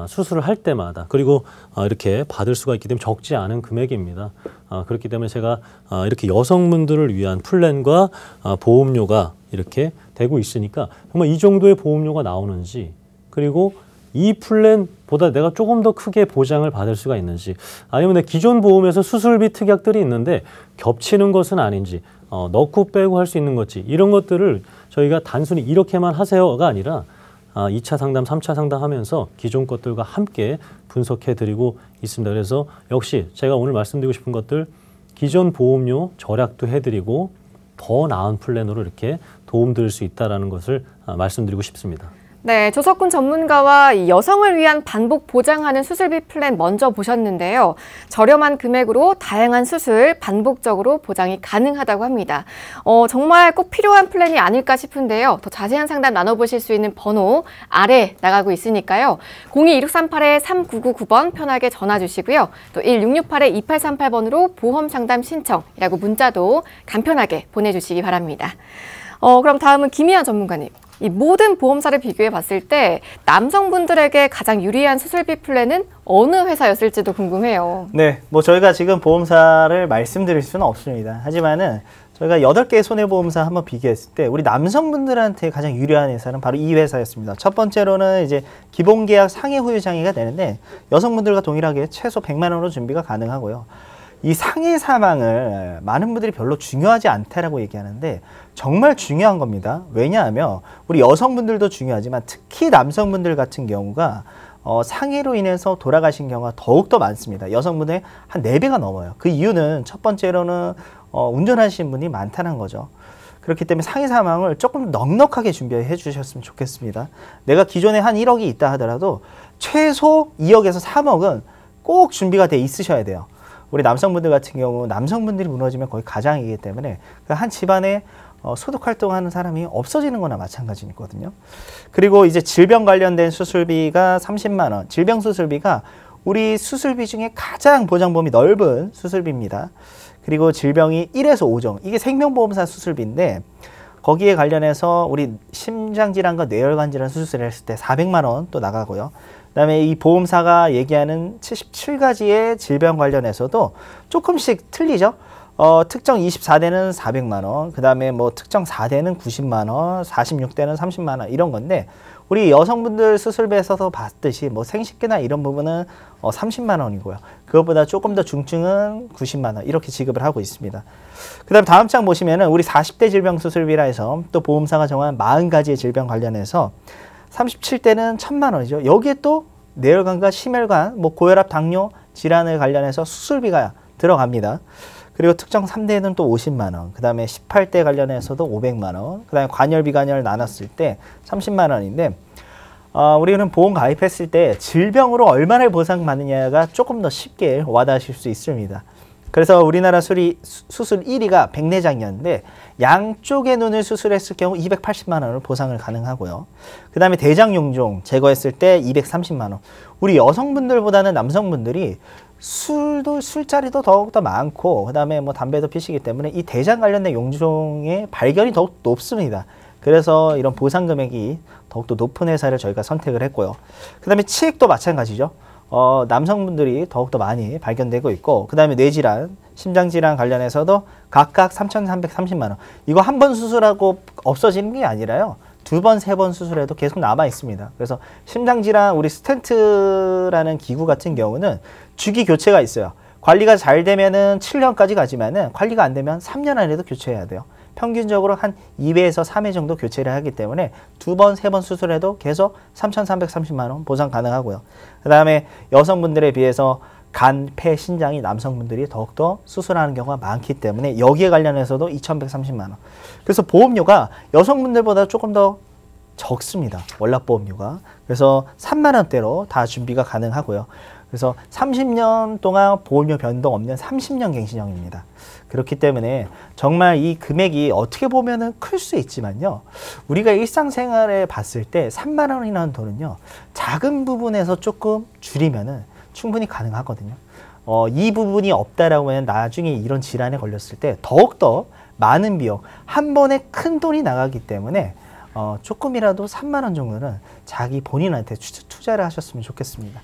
수술을 할 때마다 그리고 이렇게 받을 수가 있기 때문에 적지 않은 금액입니다. 그렇기 때문에 제가 이렇게 여성분들을 위한 플랜과 보험료가 이렇게 되고 있으니까 정말 이 정도의 보험료가 나오는지 그리고 이 플랜보다 내가 조금 더 크게 보장을 받을 수가 있는지 아니면 내 기존 보험에서 수술비 특약들이 있는데 겹치는 것은 아닌지 넣고 빼고 할 수 있는 것지 이런 것들을 저희가 단순히 이렇게만 하세요가 아니라 2차 상담, 3차 상담하면서 기존 것들과 함께 분석해드리고 있습니다. 그래서 역시 제가 오늘 말씀드리고 싶은 것들 기존 보험료 절약도 해드리고 더 나은 플랜으로 이렇게 도움드릴 수 있다는 것을 말씀드리고 싶습니다. 네, 조석훈 전문가와 이 여성을 위한 반복 보장하는 수술비 플랜 먼저 보셨는데요. 저렴한 금액으로 다양한 수술 반복적으로 보장이 가능하다고 합니다. 정말 꼭 필요한 플랜이 아닐까 싶은데요. 더 자세한 상담 나눠보실 수 있는 번호 아래 나가고 있으니까요. 02-2638-3999번 편하게 전화 주시고요. 또 1668-2838번으로 보험 상담 신청이라고 문자도 간편하게 보내주시기 바랍니다. 그럼 다음은 김희연 전문가님. 이 모든 보험사를 비교해 봤을 때 남성분들에게 가장 유리한 수술비 플랜은 어느 회사였을지도 궁금해요. 네, 뭐 저희가 지금 보험사를 말씀드릴 수는 없습니다. 하지만은 저희가 8개의 손해보험사 한번 비교했을 때 우리 남성분들한테 가장 유리한 회사는 바로 이 회사였습니다. 첫 번째로는 이제 기본계약 상해 후유 장애가 되는데 여성분들과 동일하게 최소 100만 원으로 준비가 가능하고요. 이 상해 사망을 많은 분들이 별로 중요하지 않다라고 얘기하는데 정말 중요한 겁니다. 왜냐하면 우리 여성분들도 중요하지만 특히 남성분들 같은 경우가 상해로 인해서 돌아가신 경우가 더욱더 많습니다. 여성분의 한 4배가 넘어요. 그 이유는 첫 번째로는 운전하시는 분이 많다는 거죠. 그렇기 때문에 상해 사망을 조금 넉넉하게 준비해 주셨으면 좋겠습니다. 내가 기존에 한 1억이 있다 하더라도 최소 2억에서 3억은 꼭 준비가 돼 있으셔야 돼요. 우리 남성분들 같은 경우 남성분들이 무너지면 거의 가장이기 때문에 한 집안에 소득 활동하는 사람이 없어지는 거나 마찬가지거든요. 그리고 이제 질병 관련된 수술비가 30만 원. 질병 수술비가 우리 수술비 중에 가장 보장범위 넓은 수술비입니다. 그리고 질병이 1에서 5종. 이게 생명보험사 수술비인데 거기에 관련해서 우리 심장질환과 뇌혈관 질환 수술을 했을 때 400만 원 또 나가고요. 그다음에 이 보험사가 얘기하는 77가지의 질병 관련해서도 조금씩 틀리죠. 특정 24대는 400만 원, 그 다음에 뭐 특정 4대는 90만 원, 46대는 30만 원 이런 건데 우리 여성분들 수술비에서도 봤듯이 뭐 생식기나 이런 부분은 30만 원이고요. 그것보다 조금 더 중증은 90만 원 이렇게 지급을 하고 있습니다. 그 다음에 다음 장 보시면은 우리 40대 질병 수술비라 해서 또 보험사가 정한 40가지의 질병 관련해서 37대는 1000만 원이죠. 여기에 또 뇌혈관과 심혈관, 뭐 고혈압, 당뇨 질환을 관련해서 수술비가 들어갑니다. 그리고 특정 3대는 또 50만 원, 그 다음에 18대 관련해서도 500만 원, 그 다음에 관열, 비관열 나눴을 때 30만 원인데 우리는 보험 가입했을 때 질병으로 얼마나 보상받느냐가 조금 더 쉽게 와닿으실 수 있습니다. 그래서 우리나라 수술 1위가 백내장이었는데 양쪽의 눈을 수술했을 경우 280만 원을 보상을 가능하고요. 그 다음에 대장용종 제거했을 때 230만 원. 우리 여성분들보다는 남성분들이 술자리도 더욱더 많고 그 다음에 뭐 담배도 피시기 때문에 이 대장 관련된 용종의 발견이 더욱 높습니다. 그래서 이런 보상 금액이 더욱더 높은 회사를 저희가 선택을 했고요. 그 다음에 치액도 마찬가지죠. 남성분들이 더욱더 많이 발견되고 있고 그 다음에 뇌질환, 심장질환 관련해서도 각각 3,330만 원. 이거 한 번 수술하고 없어지는 게 아니라요. 2번, 3번 수술해도 계속 남아 있습니다. 그래서 심장질환, 우리 스텐트라는 기구 같은 경우는 주기 교체가 있어요. 관리가 잘 되면은 7년까지 가지만은 관리가 안 되면 3년 안에도 교체해야 돼요. 평균적으로 한 2회에서 3회 정도 교체를 하기 때문에 2번, 3번 수술해도 계속 3,330만 원 보상 가능하고요. 그 다음에 여성분들에 비해서 간, 폐, 신장이 남성분들이 더욱더 수술하는 경우가 많기 때문에 여기에 관련해서도 2,130만 원. 그래서 보험료가 여성분들보다 조금 더 적습니다. 월납보험료가. 그래서 3만 원대로 다 준비가 가능하고요. 그래서 30년 동안 보험료 변동 없는 30년 갱신형입니다. 그렇기 때문에 정말 이 금액이 어떻게 보면은 클 수 있지만요. 우리가 일상생활에 봤을 때 3만 원이라는 돈은요. 작은 부분에서 조금 줄이면은 충분히 가능하거든요. 이 부분이 없다라고 하면 나중에 이런 질환에 걸렸을 때 더욱더 많은 비용, 한 번에 큰 돈이 나가기 때문에 조금이라도 3만 원 정도는 자기 본인한테 투자를 하셨으면 좋겠습니다.